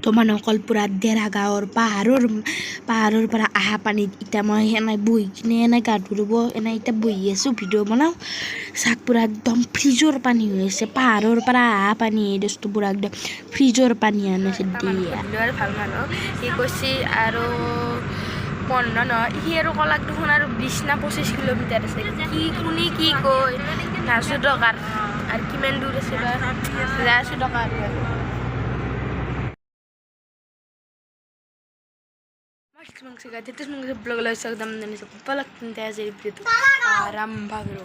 তো মানুহসকল পুৰা ডেৰা গাঁৱৰ পাহাৰৰ পৰা আহা পানীত এতিয়া মই এনেই বহি কিনে এনেই গা ধুব এনেই এতিয়া বহি আছোঁ ভিডিঅ' বনাওঁ চাক পুৰা একদম ফ্ৰিজৰ পানী হৈ আছে পাহাৰৰ পৰা আহা পানী এই বস্তু পুৰা একদম ফ্ৰিজৰ পানী আনিছে দিয়া ভাল মানুহ সি কৈছে আৰু 15 নহয় সি আৰু কলাক দেখোন আৰু 20 না 25 কিলোমিটাৰ আছে কি কোনে কি কয় নাছো টকাৰ আৰু কিমান দূৰ আছে বা যাইছোঁ টকা আৰু Terus blog lo isang dam na balak tente aja itu aram bagro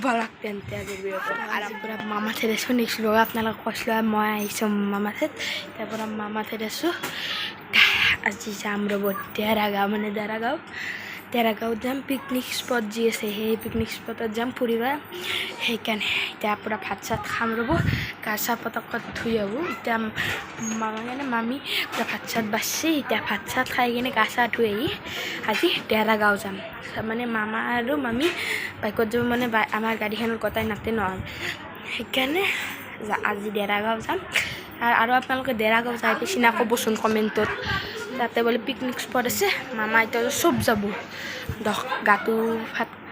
balak tente aja itu aram pura mama teresu nih sudah apna la kosla mau isom mama tet tapi mama teresu aji jam robot Deragaw jam picnic spot ji ase he picnic spot jam puriba he kan ta pura bhat chat kham robo kasa patak thui abu jam mami pura bhat chat basse ta bhat chat khai gene kasa thui aji Deragaw jam mane mama aru mami bike jo mane amar gari khanor kotai nate no he kan aji Deragaw jam aru apnaloke Deragaw jai pisina kobosun commentot তাতে বলে picnic spot আছে মামা এটা সব যাব দখ গাটো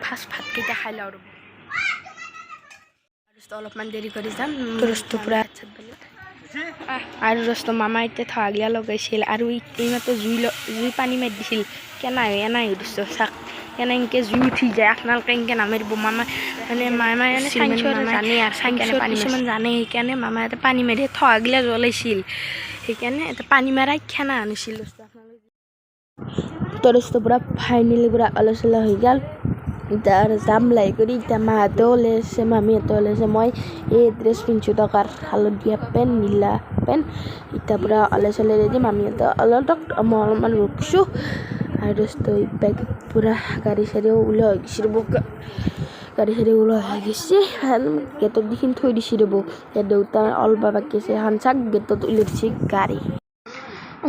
fast ভাত কেইটা খাই লওঁ আৰু অলপমান দেৰি কৰি যাম ৰস্ত পুৰা আৰু ৰস্ত মামা এতিয়া থাগিয়া লগাইছিল আৰু এইমাত্ৰ জুই পানী মাৰি দিছিল কেনা হৈ দিছ চাক কেনে এনেকৈ জুই উঠি যায় আপোনালোকে এনেকৈ নামাৰিব মামা মানে মামাই মানে জানে আৰু কিছুমান জানে সেইকাৰণে মামাই এটা পানী মাৰি থাগিলা জ্বলাইছিল সেইকাৰণে এটা পানী মাৰাই খানা আনিছিল তৰস্ত পুৰা ফাইনেলি পুৰা আলোচনা হৈ গ'ল তাৰ জাম লাই কৰি এতিয়া মাহঁতে ওলাইছে মামীহঁতে ওলাইছে মই এই ড্ৰেছ পিন্ধিছোঁ টকাৰ হালধীয়া পেণ্ট নীলা পেণ্ট এতিয়া পুৰা ওলাইছে ৰেডি মামীহঁতে মই অলপমান ৰখিছোঁ আৰু বেগ পুৰা গাড়ী চাড়ীও ওলোৱা হৈ গৈছে গাড়ী চাড়ী ওলোৱা হৈ গৈছে গেটত দেখি থৈ দিছে ৰ'ব দেউতা অলবা বাকী আছে এখন চাক গেটত ওলাই দিছে গাড়ী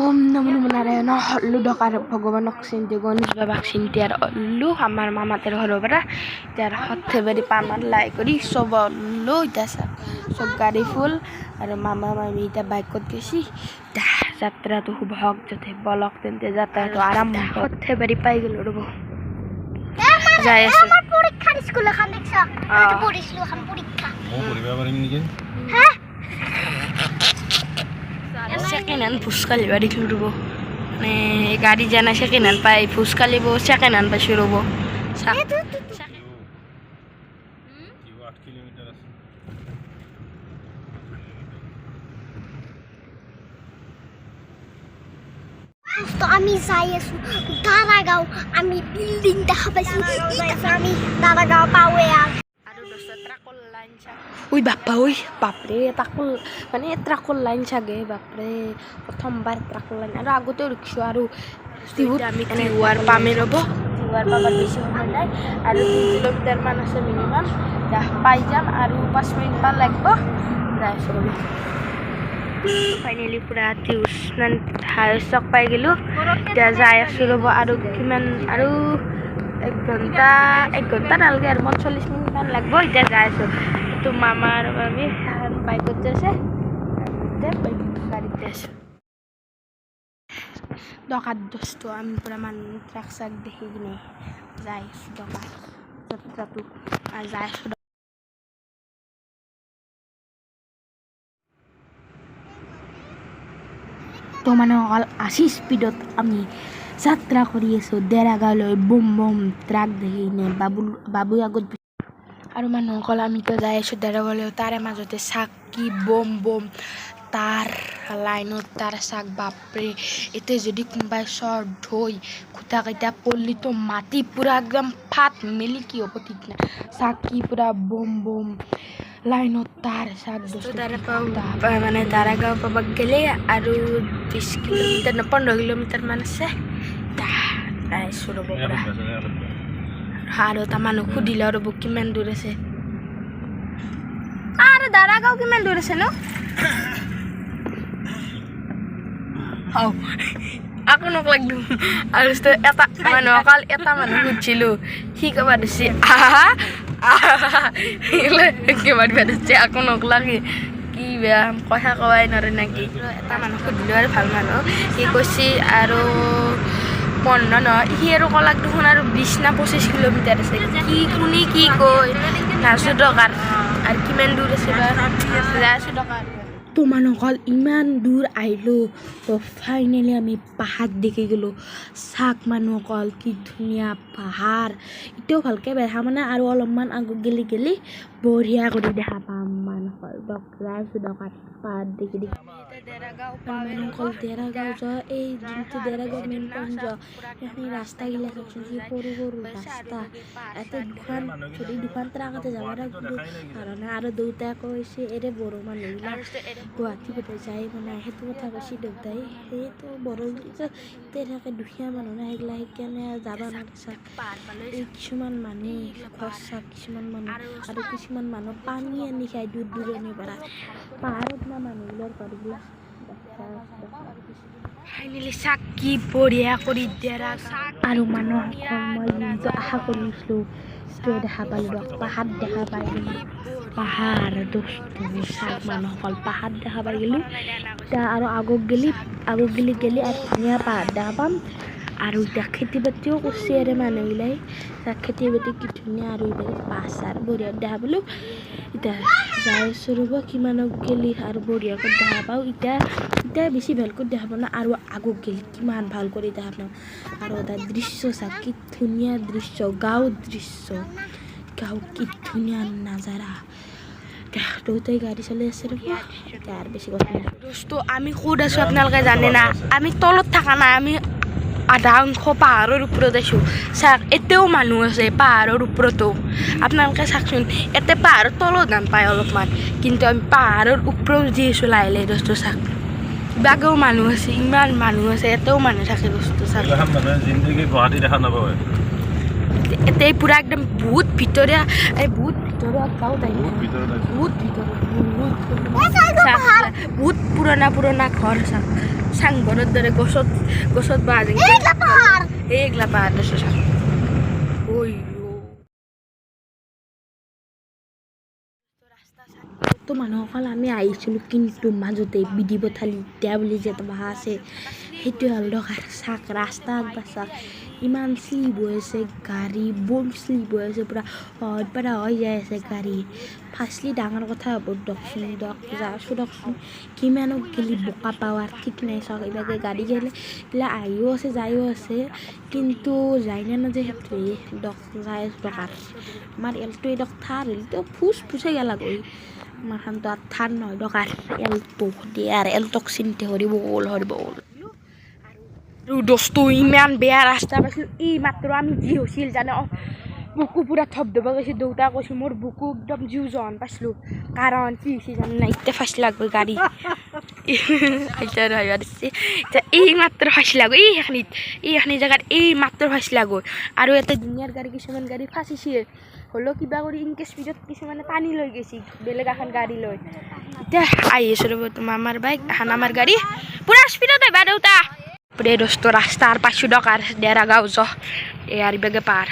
ওম নমো নাৰায়ণ হল্লো ডকাৰ ভগৱানক চিন্তি গণেশ বাবাক চিন্তি আৰু হল্লো আমাৰ মামাতেৰ ঘৰৰ পৰা এতিয়া সৰ্থেবাৰী পামাৰ লাই কৰি চব হল্লো এতিয়া চব গাড়ী ফুল আৰু মামা মামী এতিয়া বাইকত গৈছে যাত্ৰাটো শুভ হওক যাতে বলক তেন্তে যাত্ৰাটো আৰম্ভ সৰ্থেবাৰী পাই গ'লো ৰ'ব যাই আছোঁ পৰীক্ষাৰ স্কুল এখন দেখছ পঢ়িছিলোঁ এখন পৰীক্ষা পঢ়িব পাৰিম নেকি সেকেন্ড হ্যান্ড ফুচকালি বাড়ি রব মানে গাড়ি জানা সেকেন্ড হ্যান্ড পাই ফুচকালিব সেকেন্ড হ্যান্ড পাইছো রব আমি যাই আছো দাৰাগাঁও আমি বিল্ডিং দেখা পাইছো আমি দাৰাগাঁও পাওঁৱে ওই বাপ্পা ওই বাপরে ট্রাকল লাইন চাগে বাপরে প্রথমবার ট্রাকল লাইন আর আগতেও রিক্সা আর আমি টিওয়ার পামে রব টিওয়ার পাবার বেশি সময় নাই আর 2 কিলোমিটার মান আছে মিনিমাম পাই যাম আর 5 মিনিট মান লাগবে যাই আছো ফাইনেলি পুরা টিউশন হাউসক পাই গেলো এতিয়া যাই আছো রব আর কিমান আর 1 ঘন্টা নালাগে আর 40 মিনিট মান লাগবে এতিয়া যাই আছো তো মামার আমি বাইকত যাইছে গাড়িতে আছো দোকান দোস্ত আমি পুরা মানুহ ট্রাক চাক দেখি কিনে যাই আছো দোকান যাত্ৰাটো আৰ যাই আছো তো মানে অকল 80 স্পীডত আমি যাত্ৰা কৰি আছো ডেৰাগাঁৱলৈ বুম বুম ট্ৰাক দেখি কিনে বাবুই আগত আৰু মানুহসকল আমিতো যাই আছোঁ ডেৰাগাঁৱলৈ তাৰে মাজতে চাক কি বম বম তাৰ লাইনত তাৰ চাক বাপৰে এতিয়া যদি কোনোবাই চৰ ধৈ খুটাকেইটা পল্লিটো মাটি পুৰা একদম ফাট মেলি কি হ'ব ঠিক নাই চাক কি পুৰা বম বম লাইনত তাৰ চাক মানে দাৰাগাঁও পাব গ'লে আৰু 20 কিলোমিটাৰ 15 কিলোমিটাৰ মান আছে আছোঁ ৰ'ব পৰা আৰু এটা মানুহ সুধিলে ৰ'ব কিমান দূৰ আছে আৰু দাৰাগাঁও কিমান দূৰ আছে ন আকৌ নক লাগলো আৰু এটা মানুহ অকল এটা মানুহ সুধিছিলোঁ সি ক'বা দিছে কিবা দিছে আকৌ নক লাগে কি বেয়া কথা কোৱাই নৰে নাকি এটা মানুহ সুধিলোঁ আৰু ভাল মানুহ সি কৈছে আৰু 15 নহয় সি আৰু কলাক দেখোন আৰু 20 না 25 কিলোমিটাৰ আছে কি কোনে কি কয় নাজনো দৰকাৰ আৰু কিমান দূৰ আছে বা যাইছোঁ দৰকাৰ তো মানুহসকল ইমান দূৰ আহিলোঁ তো ফাইনেলি আমি পাহাৰ দেখি গ'লোঁ চাক মানুহসকল কি ধুনীয়া পাহাৰ এতিয়াও ভালকৈ দেখা মানে আৰু অলপমান আগত গেলি বঢ়িয়া কৰি দেখা পাম মানুহসকল যাইছোঁ দৰকাৰ পাহাৰ দেখি মানুহসকল ডেৰাগাঁও যোৱা এই যোনটো ডেৰাগাঁও মেইন পইণ্ট এইখিনি ৰাস্তাগিলা চাওকচোন কি সৰু সৰু ৰাস্তা ইয়াতে দুখন ট্ৰাকতে যাব লাগিব কাৰণে আৰু দেউতাই কৈছে এৰে বড়ো মানুহবিলাক গুৱাহাটী পঠাই যায় মানে সেইটো কথা কৈছে দেউতাই সেইটো বড়ো তেনেকৈ দুখীয়া মানুহ নাই সেইগিলা সেইকাৰণে যাব নোৱাৰিছে এই কিছুমান মানুহ ঘৰ চাওক কিছুমান মানুহ আৰু কিছুমান মানুহ পানী আনি খায় দূৰ দূৰণিৰ পৰা পাহাৰত না মানুহবিলাকৰ ঘৰবিলাক ফাইনেলি চাক কি বঢ়িয়া কৰি দিয়া আৰু মানুহক মই যোনটো আশা কৰিছিলোঁ সেইটোৱে দেখা পালোঁ পাহাৰ দেখা পাই গ'লোঁ পাহাৰ দোস্ত চাক মানুহসকল পাহাৰ দেখা পাই গ'লোঁ এতিয়া আৰু আগত গেলি আৰু ধুনীয়া পাহাৰ দেখা পাম আৰু এতিয়া খেতি বাতিও কৰিছে আৰু মানুহবিলাক খেতি বাতি কি ধুনীয়া আৰু এইবিলাক পাহাৰ বঢ়িয়া দেখা পালোঁ এতিয়া যাই আছোঁ ৰ'ব কিমানক গেলি আৰু বঢ়িয়াকৈ দেখা পাওঁ এতিয়া বেছি ভালকৈ দেখা পাওঁ না আৰু আগত গেলি কিমান ভাল কৰি দেখা পাওঁ আৰু এটা দৃশ্য চাওক কি ধুনীয়া দৃশ্য গাঁৱৰ দৃশ্য গাঁও কি ধুনীয়া নাজাৰা দেউতাই গাড়ী চলাই আছে ৰ'ব এতিয়া আৰু বেছি কথা নাই দোস্ত আমি ক'ত আছোঁ আপোনালোকে জানে না আমি তলত থকা নাই আমি আধা অংশ পাহাৰৰ ওপৰত আছোঁ চাওক এতিয়াও মানুহ আছে পাহাৰৰ ওপৰতো আপোনালোকে চাওকচোন এতিয়া পাহাৰৰ তলত নাম পায় অলপমান কিন্তু আমি পাহাৰৰ ওপৰত যি আছোঁ লাহে লাহে দোস্ত চাওক বাগেও মানুহ আছে ইমান মানুহ আছে এতিয়াও মানুহ থাকে দোস্ত চাওক গুৱাহাটী দেখা নাপায় এতিয়া পূৰা একদম বহুত ভিতৰীয়া গাঁও তাই বহুত পুৰণা ঘৰ চাওক চাংঘৰৰ দৰে গছত বাঁহ এইগিলা পাহাৰ দোস্ত চাওক তো মানুহসকল আমি আহিছিলোঁ কিন্তু মাজতে বিধি পথালি দিয়া বুলি যে এটা ভাষা আছে সেইটোৱে হ'ল দৰকাৰ চাক ৰাস্তা আগবাৰ চাক ইমান শ্লিপ হৈ আছে গাড়ী বম শ্লিপ হৈ আছে পূৰা হৈ যাই আছে গাড়ী ফাৰ্ষ্টলি ডাঙৰ কথা হ'ব দকচোন কিমানক গেলি বোকা পাৱাৰ ঠিক নাই চাওক এইভাগে গাড়ী গেলে এইবিলাক আহিও আছে যায়ো আছে কিন্তু যায় নে নাযায় সেইটোৱে যাই আছোঁ দৰকাৰ আমাৰ এলটো এডক থাৰ হ'লেতো ফুচে গেলা গৈ আমাৰ খানতো আৰ থাৰ নয় দৰকাৰ এলটো দিয়ে আৰ এলটক চিনতে হৰিব দোস্ত ইমান বেয়া ৰাস্তা পাইছিলোঁ এই মাত্ৰ আমি যি হৈছিল জানে বুকু পূৰা থপ ধপ গৈছে দেউতা কৈছোঁ মোৰ বুকু একদম জিউ জন পাইছিলোঁ কাৰণ কি হৈছে জানে না এতিয়া ফাঁচি লাগব গাড়ী এতিয়া এই মাত্ৰ ফাঁচি লাগব এইখিনি জেগাত এই মাত্ৰ ফাঁচি লাগব আৰু ইয়াতে দুনিয়াৰ গাড়ী কিছুমান গাড়ী ফাঁচিছে হ'লেও কিবা কৰি ইনকে স্পীডত কিছুমানে টানি লৈ গৈছে বেলেগ এখন গাড়ী লৈ এতিয়া আহি আছোঁ ৰ'ব তোমাৰ আমাৰ বাইক এখন আমাৰ গাড়ী পূৰা স্পীডত আহিবা দেউতা পুরে দোস্ত রাস্তার পাঁচশো টাকার ডেরাগাঁও আর বেগে পার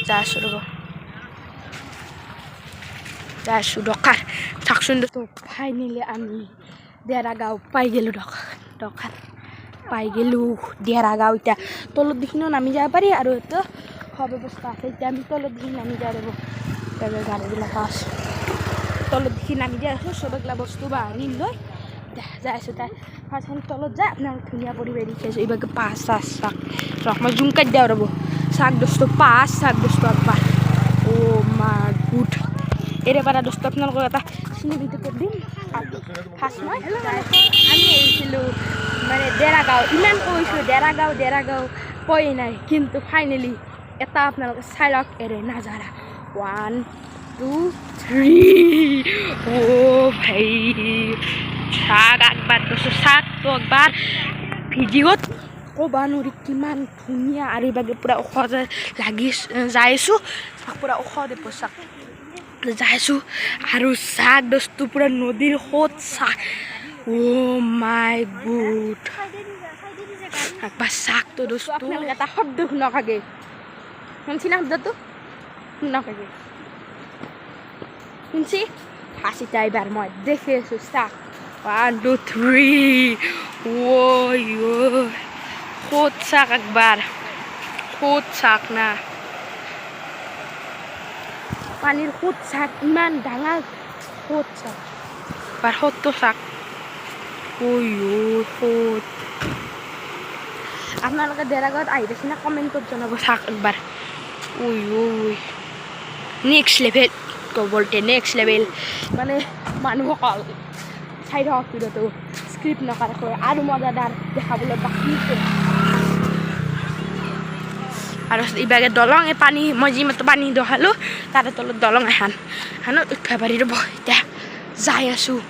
যাইছো রব যাইছো দরকার থাকছুন দোস্ত ফাইনালি আমি ডেরাগাঁও পাই গেলো দরকার পাই গেলো ডেরাগাঁও এতিয়া তলত দেখিনো নামি যাব পারি আর তো খোৱা ব্যৱস্থা আছে এতিয়া আমি তলত দেখি নামি যাব লাগিব গাড়ীবিলাক আছে তলত দেখি নামি যাই আছোঁ চবগিলা বস্তু বাহানি লৈ যাই আছোঁ তাই ফাৰ্ষ্টখন তলত যায় আপোনাক ধুনীয়া পৰিৱেশ দেখি আছোঁ এইভাগে পাঁচ চাক ৰখ মই জুম কাটি দিওঁ ৰ'ব চাক দোস্ত পাঁচ চাক দোস্ত একবাৰ মাই গুড এৰে পাৰা দোস্ত আপোনালোকক এটা চিনেৰিটো কৰি দিম ফাৰ্ষ্ট মই আমি আহিছিলোঁ মানে ডেৰাগাঁও ইমান কৈছোঁ ডেৰাগাঁও পোৱাই নাই কিন্তু ফাইনেলি এটা আপোনালোকে চাই লওক এৰে নাজাৰা 1 2 3 ভাই চাক একবাৰ দোস্ত চাক তো একবাৰ ভিডিঅ'ত ক'বা নোৱাৰি কিমান ধুনীয়া আৰু এইভাগে পূৰা ওখ লাগি যাই আছোঁ পূৰা ওখ দিব চাক যাই আছোঁ আৰু চাক দোস্ত পূৰা নদীৰ সোঁত চাক মাই গুড একবাৰ চাক তো দোস্ত এটা শব্দ শুনকাগে শুনছি না শব্দটো শুনকাগে শুনছি ফাঁচিটা এবাৰ মই দেখি আছোঁ চাক 1 2 3 ঐ ক'ত চাক একবাৰ ক'ত চাক না পানীৰ ক'ত চাক ইমান ডাঙৰ ক'ত চাক এবাৰ ক'তটো চাক ঐ ক'ত আপোনালোকে দেৰাগাঁৱত আহি পাইছে না কমেণ্টত জনাব চাক একবাৰ ঐ নেক্সট লেভেল বলতে নেক্সট লেভেল মানে মানুহসকল চাই থাকক ভিডিঅ'টো স্ক্ৰিপ্ট নকৰাকৈ আৰু মজাদাৰ দেখাবলৈ বাকী আছে আৰু ইবাগে দলং এই পানী মই যি মাত্ৰ পানী দেখালোঁ তাৰে তলত দলং এখন উঠিব পাৰি ৰ'ব এতিয়া যাই আছোঁ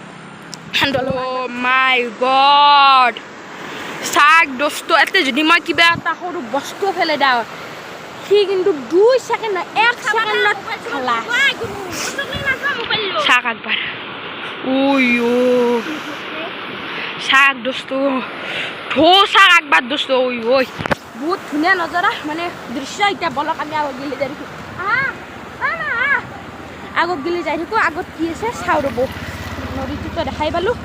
মাই গড চাক দোস্ত এতে যদি মই কিবা এটা সৰু বস্তু ফেলে দিওঁ সি কিন্তু 2 ছেকেণ্ড 1 ছেকেণ্ডত খেলা চাক একবাৰ চাক দোস্ত চাক একবাৰ দোস্ত বহুত ধুনীয়া নজৰা মানে দৃশ্য এতিয়া বলক আমি আগত গেলি যাই থাকোঁ আগত গেলি যাই থাকোঁ আগত কি আছে চাওঁ ৰ'ব নদীটোতো দেখাই পালোঁ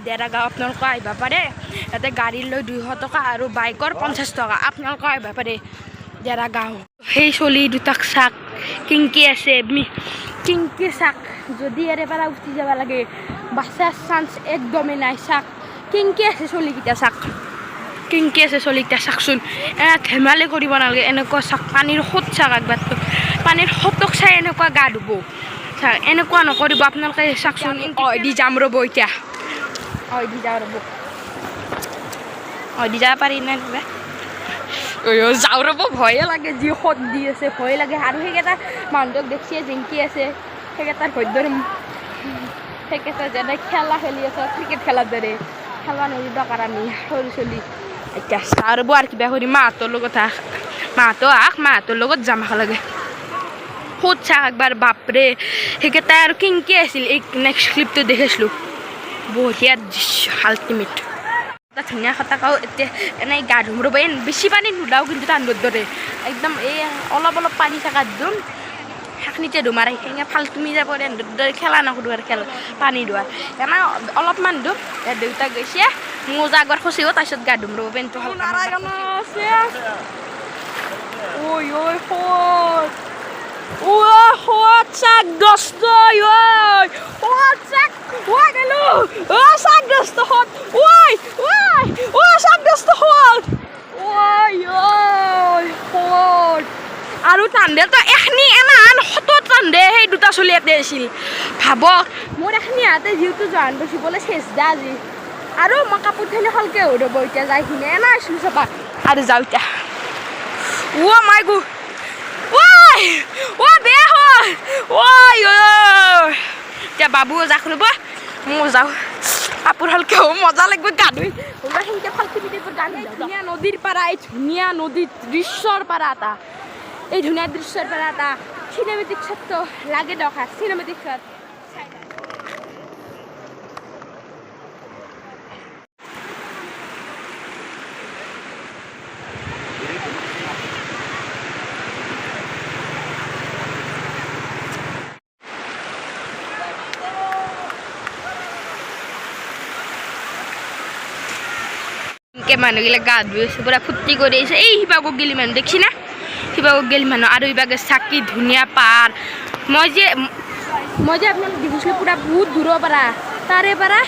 দেৰাগাঁও আপোনালোকে আহিব পাৰে ইয়াতে গাড়ী লৈ 200 টকা আৰু বাইকৰ 50 টকা আপোনালোকে আহিব পাৰে দেৰাগাঁও সেই চলি দুটাক চাক কিংকি আছে কিংকি চাক যদি ইয়াৰে পৰা উঠি যাব লাগে বাচাৰ চান্স একদমেই নাই চাক কিংকি আছে চলিকেইটা চাক কিংকি আছে চলিকেইটা চাকচোন ধেমালি কৰিব নালাগে এনেকুৱা চাক পানীৰ সোঁত চাক একবাৰটো পানীৰ সোঁতক চাই এনেকুৱা গা ধুব চাক এনেকুৱা নকৰিব আপোনালোকে চাকচোন দি যাম ৰ'ব এতিয়া দি যাওঁ ৰ'ব দি যাব পাৰি নাই যাওঁ ৰ'ব ভয়ে লাগে যি সোঁত দি আছে ভয় লাগে আৰু সেইকেইটা মানুহটোক দেখিয়ে জিংকি আছে সেইকেইটাৰ ভদ্ৰ সেইকেইটা যেনে খেলা খেলি আছে ক্ৰিকেট খেলাৰ দৰে খেলা নদীৰ কাৰণে সৰু চলি এতিয়া চাওঁ ৰ'ব আৰু কিবা কৰি মাহঁতৰ লগত মাহঁতৰ লগত যাম লাগে সোঁত চাক একবাৰ বাপৰে সেইকেইটা আৰু কিংকি আছিল এই নেক্সট ক্লিপটো দেখিছিলোঁ বঢ়িয়া দৃশ্য আল্টিমেট এটা ধুনীয়া খটাকাও এতিয়া এনেই গা ধুম ৰ'ব বেছি পানী নোলাওঁ কিন্তু তাণ্ডৰ দৰে একদম এই অলপ পানী থকা ধুম সেইখিনিতে ধুম আৰু সেইখিনি ফাল্টুমি যাব দৰে খেলা নকৰোঁ আৰু পানী ধোৱাৰ এনে অলপমান ধুম দেউতা গৈছে মোজা আগৰ খচিব তাৰপিছত গা ধুম ৰ'ব পেণ্টটো সোঁত চাক দস্ত চাক গেলো চাক দস্ত সোঁত চাক দস্ত সোঁত সোঁত আৰু টান্দেলটো এখনি এনাহান সতত টান্দে সেই দুটা চলি ইয়াতে আছিল ভাবক মোৰ এখনি হাতে যিহেতু জহান বচিবলৈ চেষ্টা আজি আৰু মই কাপোৰ ঠেলি সলকে হৈ ৰ'ব এতিয়া যাইখিনি এনা আছিলোঁ চাবা আৰু যাওঁ এতিয়া মাই গু বেয়া হ'ল এতিয়া বাবু যাক ৰ'ব মই যাওঁ কাপোৰ হালকে মজা লাগিব গা ধুই সেনেকৈ ফাল্টু গা ধুই ধুনীয়া নদীৰ পৰা এই ধুনীয়া নদীৰ দৃশ্যৰ পৰা এটা এই ধুনীয়া দৃশ্যৰ পৰা এটা চিনেমেটিক শ্বটটো লাগে দৰকাৰ চিনেমেটিক শ্বট মানুহগিলাক গা ধুই আছে পুৰা ফূৰ্তি কৰি আছে এই শিৱাগত গেলি মানুহ দেখছি না শিৱাগত গেলি মানুহ আৰু ইবাগে চাকি ধুনীয়া পাহাৰ মই যে আপোনালোক দেখিছিলোঁ পুৰা বহুত দূৰৰ পৰা তাৰে পৰা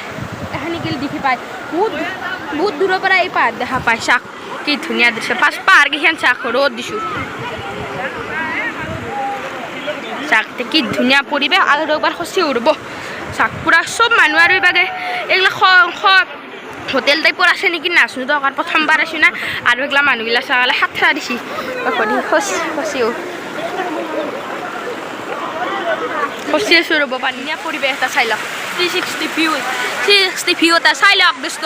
এখানি গেলি দেখি পায় বহুত দূৰৰ পৰা এই পাহাৰ দেখা পায় চাক কি ধুনীয়া দৃশ্য ফাৰ্ষ্ট পাহাৰকেইখন চাক ৰ'দ দিছোঁ চাক কি ধুনীয়া পৰিৱেশ আৰু একবাৰ খচি উৰিব চাক পুৰা চব মানুহ আৰু ইবাগে এইবিলাক হোটেল টাইপৰ আছে নেকি নাচনো দৰকাৰ প্ৰথমবাৰ আছোঁ না আৰু এইগিলা মানুহবিলাক চালে সাতটা দিছি খচি আছোঁ ৰ'ব পানীয়া পৰিৱেশ এটা চাই লওক 360 ভিউ এটা চাই লওক দোস্ত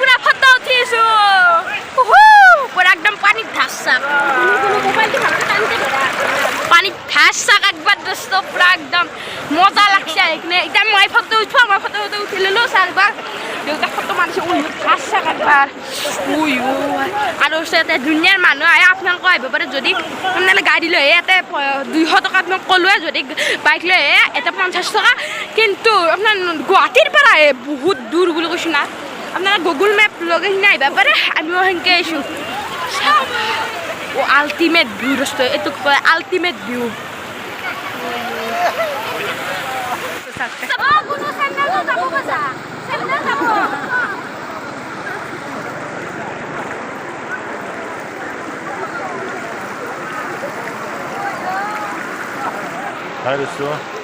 পুৰা ফটো উঠি আছোঁ পুৰা একদম পানীত ধাচ চাক হাসা কাটবার দোস্ত পুরা একদম মজা লাগছে এখানে এটা মই ফটো উঠি ললো চারবার দেউতা ফটো মানছে হাসা কাটবার উই ও আৰু সাথে দুনিয়াৰ মানুহ আহে আপোনালোক আহিব পাৰে যদি আপোনালোকে গাড়ী লৈ ইয়াতে 200 টকা আপোনাক কলোৱে যদি বাইক লৈ এটা 50 টকা কিন্তু আপোনাৰ গুৱাহাটীৰ পৰা বহুত দূৰ বুলি কৈছো না আপনারা গুগল ম্যাপ লগে কিনে আইবা পারে আমিও সেনকে আইছো ও আলটিমেট ভিউ দোস্ত এটুক কয় ultimate view Hi, das so.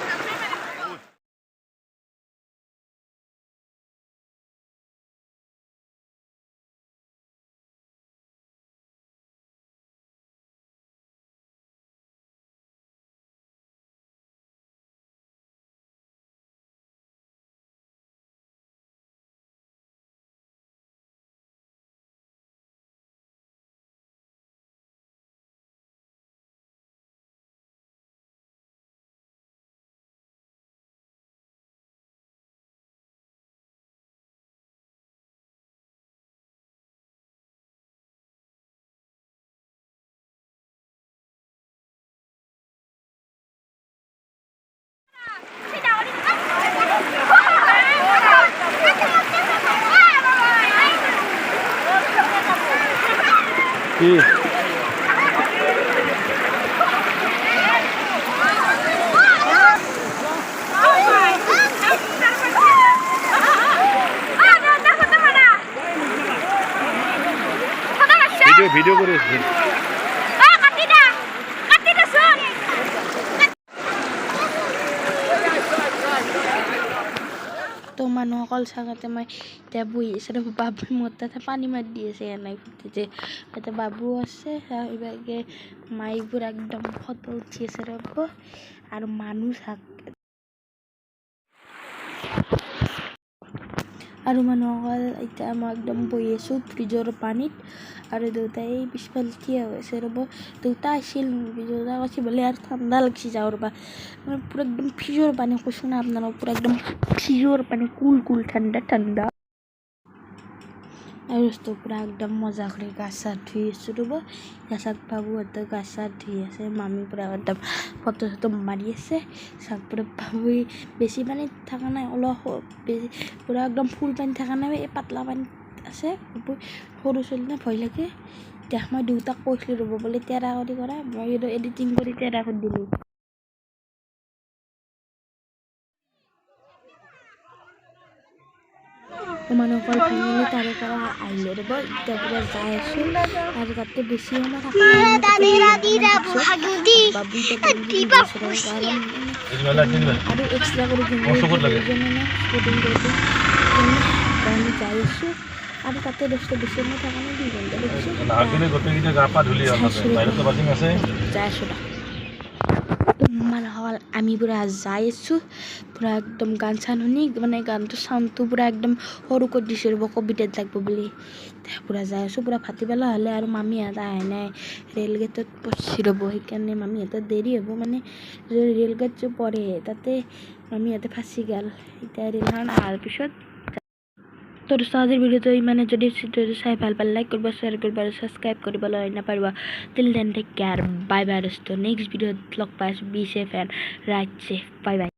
কি ভিডিও করে তো মানুহসকল চাগতে মই এতিয়া বহি আছে বাবু মোৰ তাতে পানী মাৰি দি আছে এনেই ফুটিছে এটা বাবু আছে ইভাগে মাইবোৰ একদম ফটো উঠি আছে ৰ'ব আৰু মানুহ চাক আৰু মানুহসকল এতিয়া মই একদম বহি আছোঁ ফ্ৰিজৰ পানীত আৰু দেউতাই এই পিছফালে থিয় হৈ আছে ৰ'ব দেউতা আছিল দেউতা কৈছে বোলে আৰু ঠাণ্ডা লাগিছে যাওঁ ৰ'বা মানে পুৰা একদম ফ্ৰিজৰ পানী কৈছোঁ না আপোনালোক পুৰা একদম ফ্ৰিজৰ পানী কুল ঠাণ্ডা আৰু পুৰা একদম মজা কৰি গা চা ধুই আছোঁ ৰ'ব গাছত বাবুহঁতে গা চা ধুই আছে মামী পুৰা একদম ফটো চটো মাৰি আছে চাওক পুৰা বাবুই বেছি পানীত থকা নাই অলপ বেছি পুৰা একদম ফুল পানী থকা নাই এই পাতলা পানীত আছে সৰু ছোৱালীনে ভয় লাগে এতিয়া মই দেউতাক কৈছিলোঁ ৰ'ব বোলে তেৰা কৰি কৰা মই এডিটিং কৰি তেৰা কৰি দিলোঁ মানুহসকল ফাইনেলি তাৰে পৰা আহিলে ৰ'ব এতিয়া পুৰা যাই আছোঁ আৰু তাতে বেছি সময় থকা আৰু এক্সট্ৰা কৰি যাই আছোঁ আৰু তাতে বেছি সময় থকা নাই 2 ঘণ্টা যাই আছোঁ মানুহসকল আমি পুৰা যাই আছোঁ পুৰা একদম গান চান শুনি মানে গানটো চাউণ্ডটো পুৰা একদম সৰু কৰি দিছোঁ ৰ'ব কবিতাত লাগিব বুলি পুৰা যাই আছোঁ পুৰা ভাটিবেলা হ'লে আৰু মামীহঁত আহে নাই ৰেল গেটত পচি ৰ'ব সেইকাৰণে মামীহঁতৰ দেৰি হ'ব মানে ৰেল গেট যে পৰে তাতে মামীহঁতে ফাঁচি গ'ল এতিয়া ৰেলখন অহাৰ পিছত তো আজিৰ ভিডিঅ'টো ইমানে যদি ভিডিঅ'টো চাই ভাল পালে লাইক কৰিব শ্বেয়াৰ কৰিব আৰু ছাবস্ক্ৰাইব কৰিবলৈ নাপাহৰিবা till then take care bye bye দোস্ত নেক্সট ভিডিঅ'ত লগ পাই আছোঁ be safe and right safe bye by